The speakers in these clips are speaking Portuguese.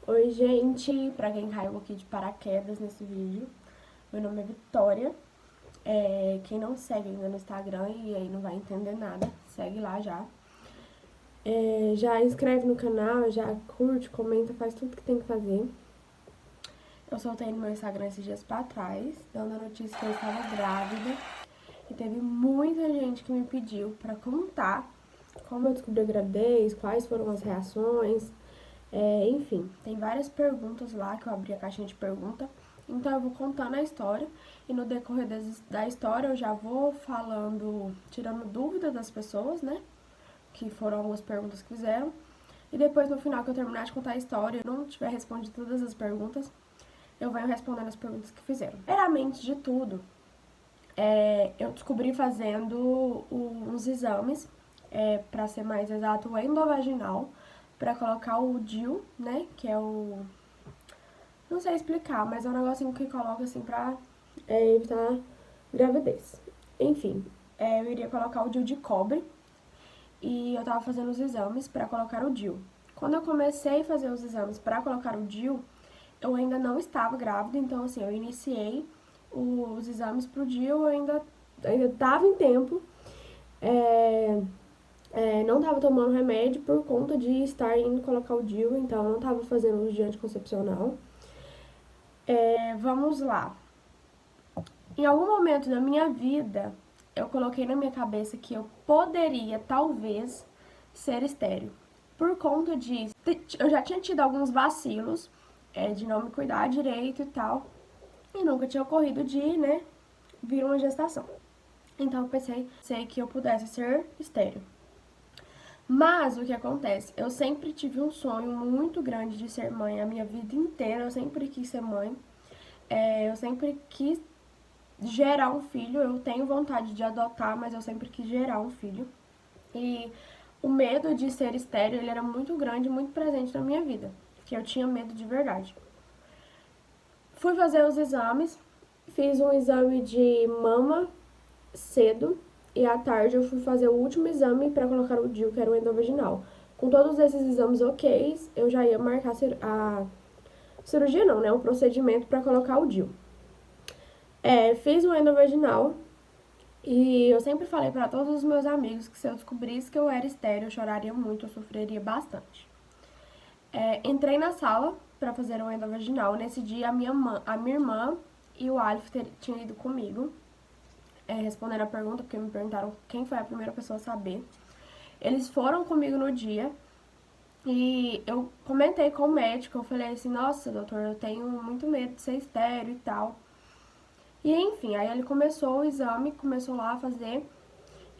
Oi, gente! Pra quem caiu aqui de paraquedas nesse vídeo, meu nome é Vitória. Quem não segue ainda no Instagram e aí não vai entender nada, segue lá já. Já inscreve no canal, já curte, comenta, faz tudo que tem que fazer. Eu soltei no meu Instagram esses dias pra trás, dando a notícia que eu estava grávida. E teve muita gente que me pediu pra contar como eu descobri a gravidez, quais foram as reações. Enfim, tem várias perguntas lá que eu abri a caixinha de pergunta. Então eu vou contando a história e no decorrer da história eu já vou falando, tirando dúvidas das pessoas, né? Que foram algumas perguntas que fizeram. E depois no final que eu terminar de contar a história e não tiver respondido todas as perguntas, eu venho respondendo as perguntas que fizeram. Primeiramente de tudo, eu descobri fazendo uns exames, para ser mais exato, o endovaginal, para colocar o DIU, né, que é o... Não sei explicar, mas é um negocinho que coloca assim pra evitar gravidez. Enfim, eu iria colocar o DIU de cobre e eu tava fazendo os exames para colocar o DIU. Quando eu comecei a fazer os exames para colocar o DIU, eu ainda não estava grávida, então assim, eu iniciei os exames pro DIU, eu ainda estava em tempo, não estava tomando remédio por conta de estar indo colocar o DIU, então eu não estava fazendo uso de anticoncepcional. Vamos lá. Em algum momento da minha vida, eu coloquei na minha cabeça que eu poderia, talvez, ser estéril. Por conta disso, eu já tinha tido alguns vacilos, de não me cuidar direito e tal, e nunca tinha ocorrido de, né, vir uma gestação. Então eu pensei, sei que eu pudesse ser estéril. Mas o que acontece? Eu sempre tive um sonho muito grande de ser mãe a minha vida inteira. Eu sempre quis ser mãe. Eu sempre quis gerar um filho. Eu tenho vontade de adotar, mas eu sempre quis gerar um filho. E o medo de ser estéril, ele era muito grande, muito presente na minha vida. Que eu tinha medo de verdade. Fui fazer os exames. Fiz um exame de mama cedo e à tarde eu fui fazer o último exame para colocar o DIU, que era o endovaginal. Com todos esses exames ok, eu já ia marcar a cirurgia não, né? O procedimento para colocar o DIU. Fiz o endovaginal e eu sempre falei para todos os meus amigos que se eu descobrisse que eu era estéril, eu choraria muito, eu sofreria bastante. Entrei na sala para fazer o endovaginal. Nesse dia a minha irmã e o Alif tinham ido comigo. Respondendo a pergunta, porque me perguntaram quem foi a primeira pessoa a saber. Eles foram comigo no dia e eu comentei com o médico, eu falei assim, nossa, doutor, eu tenho muito medo de ser estéril e tal. E enfim, aí ele começou o exame, começou lá a fazer,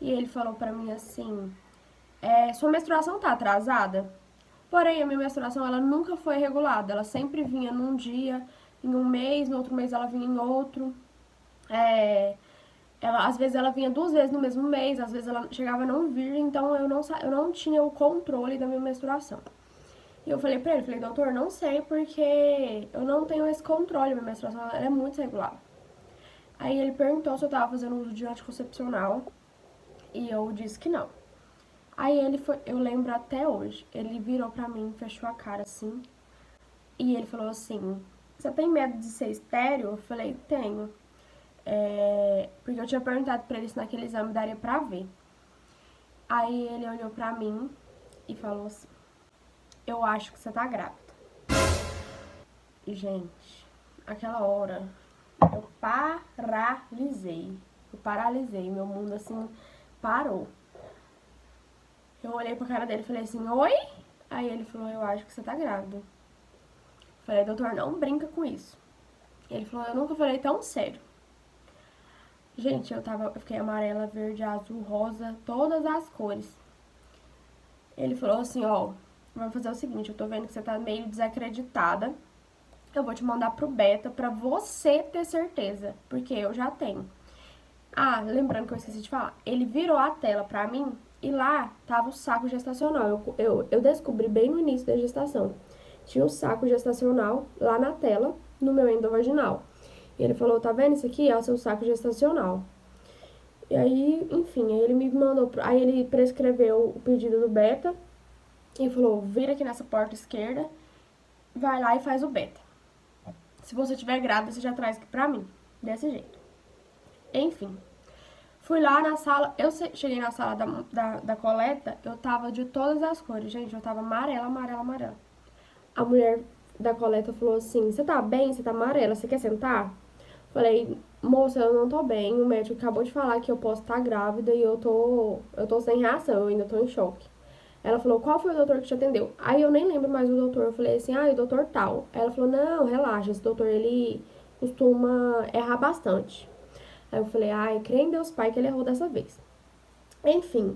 e ele falou pra mim assim, sua menstruação tá atrasada? Porém, a minha menstruação, ela nunca foi regulada, ela sempre vinha num dia, em um mês, no outro mês ela vinha em outro. Às vezes ela vinha 2 vezes no mesmo mês, às vezes ela chegava a não vir, então eu não tinha o controle da minha menstruação. E eu falei pra ele, falei, doutor, não sei porque eu não tenho esse controle, minha menstruação ela é muito regular. Aí ele perguntou se eu tava fazendo uso de anticoncepcional e eu disse que não. Aí ele foi, eu lembro até hoje, ele virou pra mim, fechou a cara assim, e ele falou assim, você tem medo de ser estéril? Eu falei, tenho. Porque eu tinha perguntado pra ele se naquele exame daria pra ver. Aí ele olhou pra mim e falou assim, eu acho que você tá grávida. E, gente, aquela hora eu paralisei. Eu paralisei, meu mundo assim parou. Eu olhei pra cara dele e falei assim, oi? Aí ele falou, eu acho que você tá grávida. Falei, doutor, não brinca com isso. Ele falou, eu nunca falei tão sério. Gente, eu fiquei amarela, verde, azul, rosa, todas as cores. Ele falou assim, ó, vamos fazer o seguinte, eu tô vendo que você tá meio desacreditada. Eu vou te mandar pro beta pra você ter certeza, porque eu já tenho. Ah, lembrando que eu esqueci de falar, ele virou a tela pra mim e lá tava o saco gestacional. Eu descobri bem no início da gestação. Tinha um saco gestacional lá na tela, no meu endovaginal. E ele falou, tá vendo isso aqui? É o seu saco gestacional. E aí, enfim, aí ele me mandou, aí ele prescreveu o pedido do beta e falou, vira aqui nessa porta esquerda vai lá e faz o beta. Se você tiver grávida, você já traz aqui pra mim. Desse jeito. Enfim. Fui lá na sala, eu cheguei na sala da coleta, eu tava de todas as cores, gente, eu tava amarela, amarela, amarela. A mulher da coleta falou assim, você tá bem? Você tá amarela, você quer sentar? Falei, moça, eu não tô bem, o médico acabou de falar que eu posso estar grávida e eu tô sem reação, eu ainda tô em choque. Ela falou, qual foi o doutor que te atendeu? Aí eu nem lembro mais do doutor, eu falei assim, o doutor tal. Aí ela falou, não, relaxa, esse doutor, ele costuma errar bastante. Aí eu falei, ai, crê em Deus Pai que ele errou dessa vez. Enfim,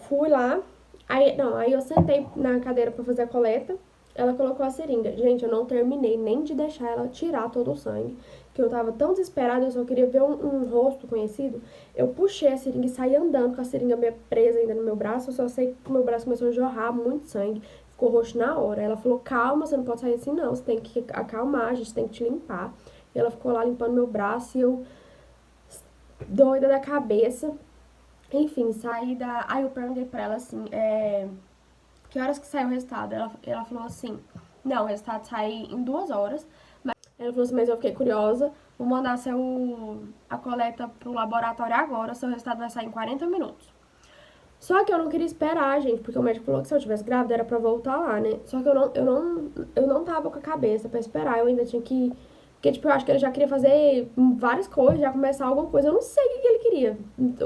fui lá, aí eu sentei na cadeira pra fazer a coleta, ela colocou a seringa. Gente, eu não terminei nem de deixar ela tirar todo o sangue, que eu tava tão desesperada, eu só queria ver um rosto conhecido. Eu puxei a seringa e saí andando com a seringa meio presa ainda no meu braço, eu só sei que o meu braço começou a jorrar muito sangue, ficou roxo na hora. Ela falou, calma, você não pode sair assim não, você tem que acalmar, a gente tem que te limpar. E ela ficou lá limpando meu braço e eu doida da cabeça. Enfim, saí da. Aí eu perguntei pra ela assim, que horas que saiu o resultado? Ela falou assim, não, o resultado sai em 2 horas. Ela falou assim, mas eu fiquei curiosa, vou mandar a coleta pro laboratório agora, seu resultado vai sair em 40 minutos. Só que eu não queria esperar, gente, porque o médico falou que se eu tivesse grávida era pra voltar lá, né? Só que eu não tava com a cabeça pra esperar, eu ainda tinha que. Porque, tipo, eu acho que ele já queria fazer várias coisas, já começar alguma coisa. Eu não sei o que ele queria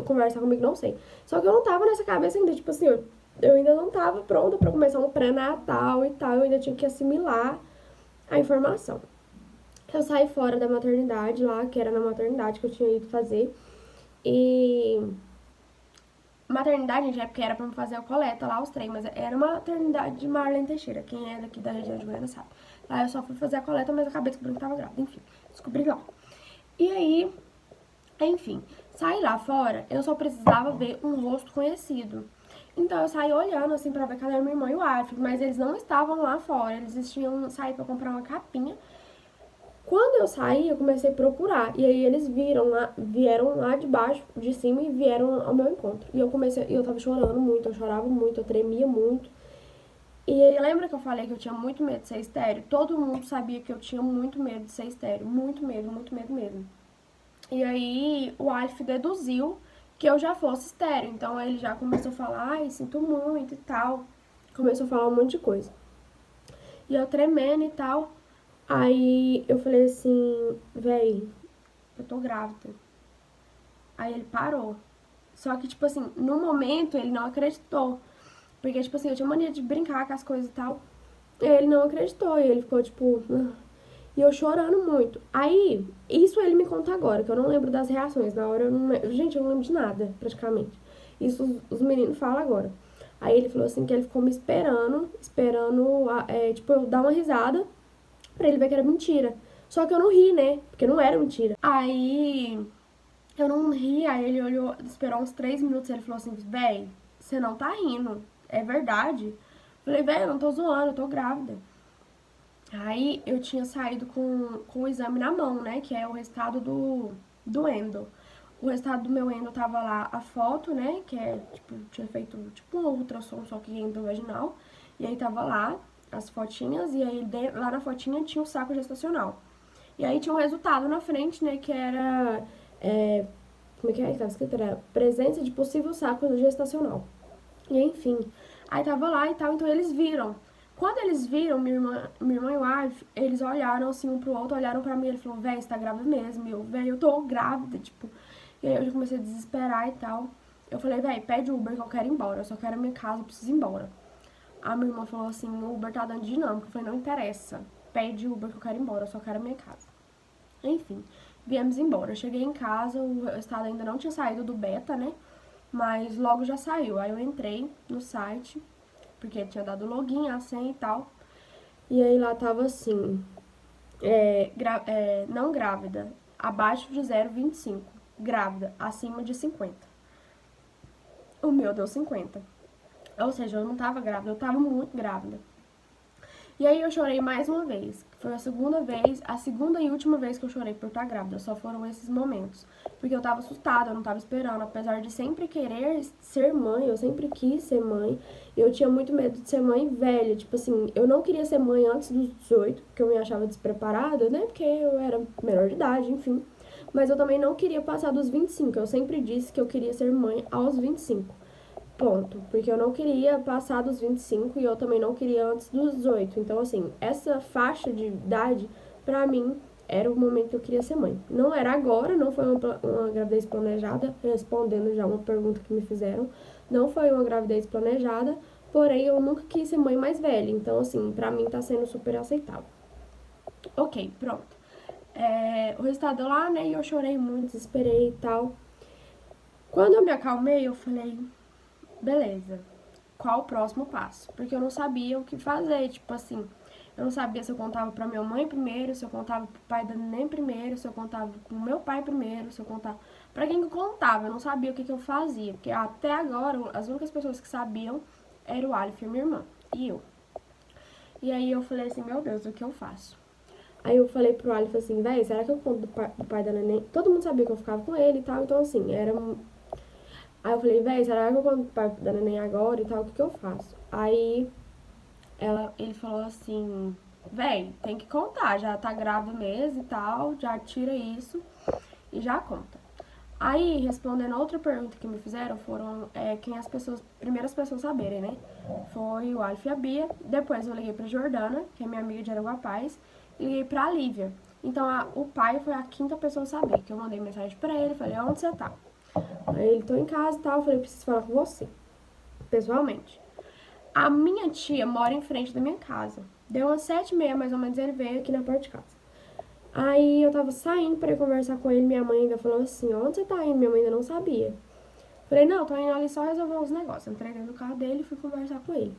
conversar comigo, não sei. Só que eu não tava nessa cabeça ainda, tipo assim, eu ainda não tava pronta pra começar um pré-natal e tal, eu ainda tinha que assimilar a informação. Eu saí fora da maternidade lá, que era na maternidade que eu tinha ido fazer, e maternidade, gente, é porque era pra me fazer a coleta lá, os trem, mas era uma maternidade de Marlene Teixeira. Quem é daqui da região de Goiânia sabe. Lá eu só fui fazer a coleta, mas acabei descobrindo que tava grávida. Enfim, descobri lá. E aí, enfim, saí lá fora, eu só precisava ver um rosto conhecido. Então eu saí olhando assim pra ver cadê minha irmã e o Arthur, mas eles não estavam lá fora, eles tinham saído pra comprar uma capinha. Quando eu saí, eu comecei a procurar. E aí eles vieram lá de baixo, de cima, e vieram ao meu encontro. E eu tava chorando muito, eu chorava muito, eu tremia muito. E aí, lembra que eu falei que eu tinha muito medo de ser estéreo? Todo mundo sabia que eu tinha muito medo de ser estéreo. Muito medo mesmo. E aí o Alf deduziu que eu já fosse estéreo. Então ele já começou a falar, ai, sinto muito e tal. Começou a falar um monte de coisa. E eu tremendo e tal. Aí eu falei assim, véi, eu tô grávida. Aí ele parou. Só que, tipo assim, no momento ele não acreditou. Porque, tipo assim, eu tinha mania de brincar com as coisas e tal. E ele não acreditou. E ele ficou, tipo. "Ah". E eu chorando muito. Aí, isso ele me conta agora, que eu não lembro das reações. Na hora eu não lembro. Gente, eu não lembro de nada, praticamente. Isso os meninos falam agora. Aí ele falou assim que ele ficou me esperando, tipo, eu dar uma risada pra ele ver que era mentira. Só que eu não ri, né? Porque não era mentira. Aí eu não ri, aí ele olhou, esperou uns 3 minutos e ele falou assim, véi, você não tá rindo, é verdade? Falei, véi, eu não tô zoando, eu tô grávida. Aí eu tinha saído com o exame na mão, né, que é o resultado do endo. O resultado do meu endo tava lá a foto, né, que é, tipo, tinha feito tipo um ultrassom, só que endovaginal. E aí tava lá as fotinhas, e aí lá na fotinha tinha o saco gestacional. E aí tinha um resultado na frente, né, que era... como é que tava escrito? Era presença de possível saco gestacional. E enfim, aí tava lá e tal, então eles viram. Quando eles viram, minha irmã e o Arif, eles olharam assim um pro outro, olharam pra mim e ele falou, véi, você tá grávida mesmo. E eu, véi, eu tô grávida, tipo. E aí eu já comecei a desesperar e tal. Eu falei, véi, pede Uber que eu quero ir embora, eu só quero a minha casa, eu preciso ir embora. A minha irmã falou assim, o Uber tá dando dinâmica. Eu falei, não interessa, pede Uber que eu quero ir embora, eu só quero a minha casa. Enfim, viemos embora. Eu cheguei em casa, o estado ainda não tinha saído do beta, né? Mas logo já saiu. Aí eu entrei no site, porque tinha dado login, a senha e tal. E aí lá tava assim, não grávida, abaixo de 0,25. Grávida, acima de 50. O meu deu 50. Ou seja, eu não tava grávida, eu tava muito grávida. E aí eu chorei mais uma vez. Foi a segunda e última vez que eu chorei por estar grávida. Só foram esses momentos. Porque eu tava assustada, eu não tava esperando. Apesar de sempre querer ser mãe, eu sempre quis ser mãe. Eu tinha muito medo de ser mãe velha. Tipo assim, eu não queria ser mãe antes dos 18, porque eu me achava despreparada, né? Porque eu era menor de idade, enfim. Mas eu também não queria passar dos 25. Eu sempre disse que eu queria ser mãe aos 25. Ponto. Porque eu não queria passar dos 25 e eu também não queria antes dos 18. Então, assim, essa faixa de idade, pra mim, era o momento que eu queria ser mãe. Não era agora, não foi uma gravidez planejada, respondendo já uma pergunta que me fizeram. Não foi uma gravidez planejada, porém eu nunca quis ser mãe mais velha. Então, assim, pra mim tá sendo super aceitável. Ok, pronto. O resultado deu lá, né? E eu chorei muito, desesperei e tal. Quando eu me acalmei, eu falei, beleza, qual o próximo passo? Porque eu não sabia o que fazer, tipo assim, eu não sabia se eu contava pra minha mãe primeiro, se eu contava pro pai da neném primeiro, se eu contava pro meu pai primeiro, se eu contava pra quem que eu contava, eu não sabia o que eu fazia, porque até agora as únicas pessoas que sabiam eram o Aleph e minha irmã, e eu. E aí eu falei assim, meu Deus, o que eu faço? Aí eu falei pro Aleph assim, véi, será que eu conto do pai da neném? Todo mundo sabia que eu ficava com ele e tal, então assim, era. Aí eu falei, véi, será que eu conto pro pai da neném agora e tal, o que eu faço? Aí ele falou assim, véi, tem que contar, já tá grávida mesmo e tal, já tira isso e já conta. Aí, respondendo a outra pergunta que me fizeram, foram quem as primeiras pessoas saberem, né? Foi o Alf e a Bia, depois eu liguei pra Jordana, que é minha amiga de Araguapaz, e liguei pra Lívia. Então, o pai foi a quinta pessoa a saber, que eu mandei mensagem pra ele, falei, onde você tá? Aí ele, tô em casa e tal, eu falei, preciso falar com você, pessoalmente. A minha tia mora em frente da minha casa. Deu umas 7h30, mais ou menos, ele veio aqui na porta de casa. Aí eu tava saindo pra ir conversar com ele, minha mãe ainda falou assim, onde você tá indo? Minha mãe ainda não sabia. Falei, não, tô indo ali só resolver uns negócios. Entrei dentro do carro dele e fui conversar com ele.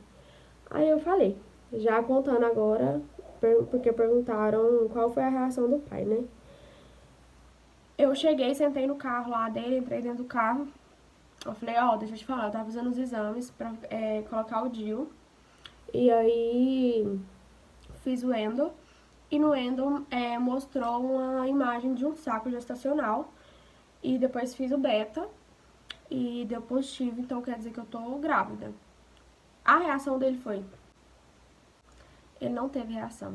Aí eu falei, já contando agora, porque perguntaram qual foi a reação do pai, né? Eu cheguei, sentei no carro lá dele, entrei dentro do carro. Eu falei, deixa eu te falar, eu tava fazendo os exames pra colocar o DIU. E aí fiz o endo. E no endo mostrou uma imagem de um saco gestacional. E depois fiz o beta. E deu positivo, então quer dizer que eu tô grávida. A reação dele foi... Ele não teve reação.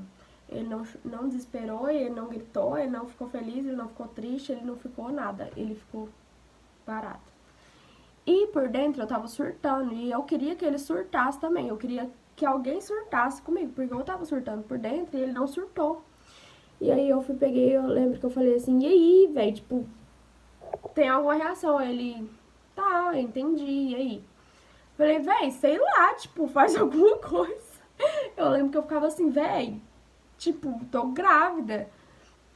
Ele não desesperou, ele não gritou, ele não ficou feliz, ele não ficou triste, ele não ficou nada. Ele ficou parado. E por dentro eu tava surtando. E eu queria que ele surtasse também. Eu queria que alguém surtasse comigo. Porque eu tava surtando por dentro e ele não surtou. E aí eu lembro que eu falei assim, e aí, velho, tipo, tem alguma reação? Ele, tá, eu entendi, e aí? Falei, véi, sei lá, tipo, faz alguma coisa. Eu lembro que eu ficava assim, véi, tipo, tô grávida.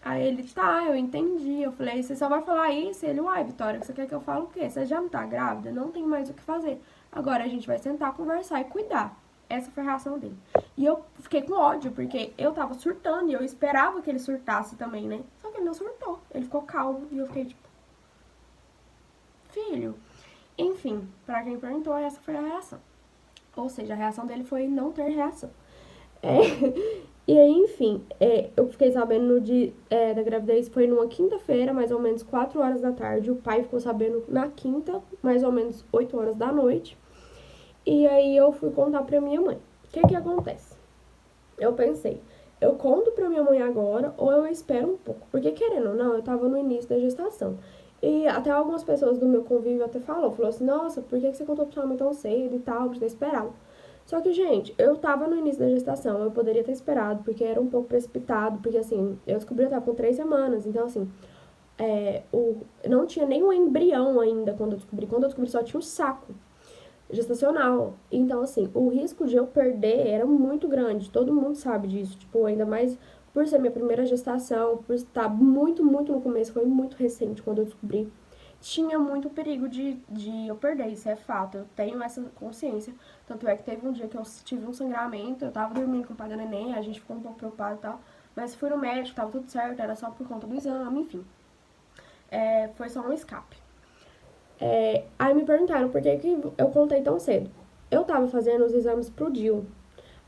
Aí ele, tá, eu entendi. Eu falei, você só vai falar isso? Ele, uai, Vitória, você quer que eu fale o quê? Você já não tá grávida? Não tem mais o que fazer. Agora a gente vai sentar, conversar e cuidar. Essa foi a reação dele. E eu fiquei com ódio, porque eu tava surtando e eu esperava que ele surtasse também, né? Só que ele não surtou. Ele ficou calmo e eu fiquei tipo, filho. Enfim, pra quem perguntou, essa foi a reação. Ou seja, a reação dele foi não ter reação. E aí, enfim, eu fiquei sabendo no dia da gravidez, foi numa quinta-feira, mais ou menos 4 horas da tarde. O pai ficou sabendo na quinta, mais ou menos 8 horas da noite. E aí eu fui contar pra minha mãe. O que acontece? Eu pensei, eu conto pra minha mãe agora ou eu espero um pouco? Porque querendo ou não, eu tava no início da gestação. E até algumas pessoas do meu convívio até falou assim, nossa, por que você contou pra sua mãe tão cedo e tal, pra ter esperado? Só que, gente, eu tava no início da gestação, eu poderia ter esperado, porque era um pouco precipitado, porque assim, eu descobri que eu tava com 3 semanas, então assim, não tinha nem um embrião ainda quando eu descobri só tinha um saco gestacional. Então, assim, o risco de eu perder era muito grande. Todo mundo sabe disso. Tipo, ainda mais por ser minha primeira gestação, por estar muito, muito no começo, foi muito recente quando eu descobri. Tinha muito perigo de eu perder, isso é fato. Eu tenho essa consciência. Tanto é que teve um dia que eu tive um sangramento, eu tava dormindo com o pai da neném, a gente ficou um pouco preocupado e tal. Mas fui no médico, tava tudo certo, era só por conta do exame, enfim. Foi só um escape. Aí me perguntaram por que eu contei tão cedo. Eu tava fazendo os exames pro DIU.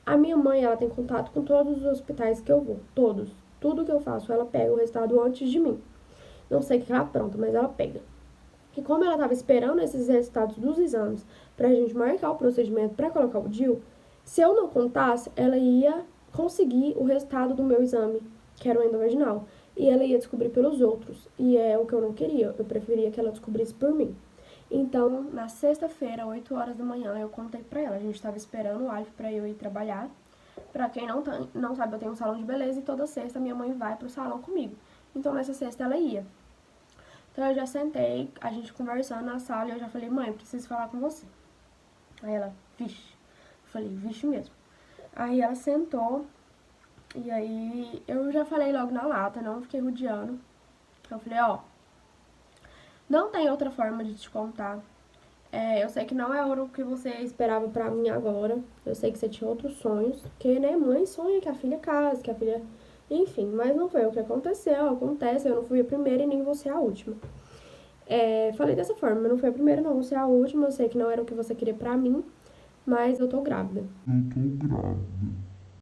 A minha mãe, ela tem contato com todos os hospitais que eu vou, todos. Tudo que eu faço, ela pega o resultado antes de mim. Não sei o que ela pronta, mas ela pega. E como ela estava esperando esses resultados dos exames pra gente marcar o procedimento para colocar o DIU, se eu não contasse, ela ia conseguir o resultado do meu exame, que era o endovaginal. E ela ia descobrir pelos outros. E é o que eu não queria. Eu preferia que ela descobrisse por mim. Então, na sexta-feira, 8 horas da manhã, eu contei pra ela. A gente estava esperando o Alf pra eu ir trabalhar. Pra quem não sabe, eu tenho um salão de beleza e toda sexta minha mãe vai pro salão comigo. Então, nessa sexta ela ia. Então, eu já sentei, a gente conversando na sala, e eu já falei, mãe, preciso falar com você. Aí ela, vixe. Eu falei, vixe mesmo. Aí ela sentou, e aí eu já falei logo na lata, não fiquei rodeando. Eu falei, ó, não tem outra forma de te contar. Eu sei que não é o que você esperava pra mim agora. Eu sei que você tinha outros sonhos. Porque, né, mãe sonha que a filha case, que a filha... Enfim, mas não foi o que aconteceu. Acontece, eu não fui a primeira e nem vou ser a última. Falei dessa forma, não foi a primeira, não vou ser a última. Eu sei que não era o que você queria pra mim, mas eu tô grávida. Eu tô grávida.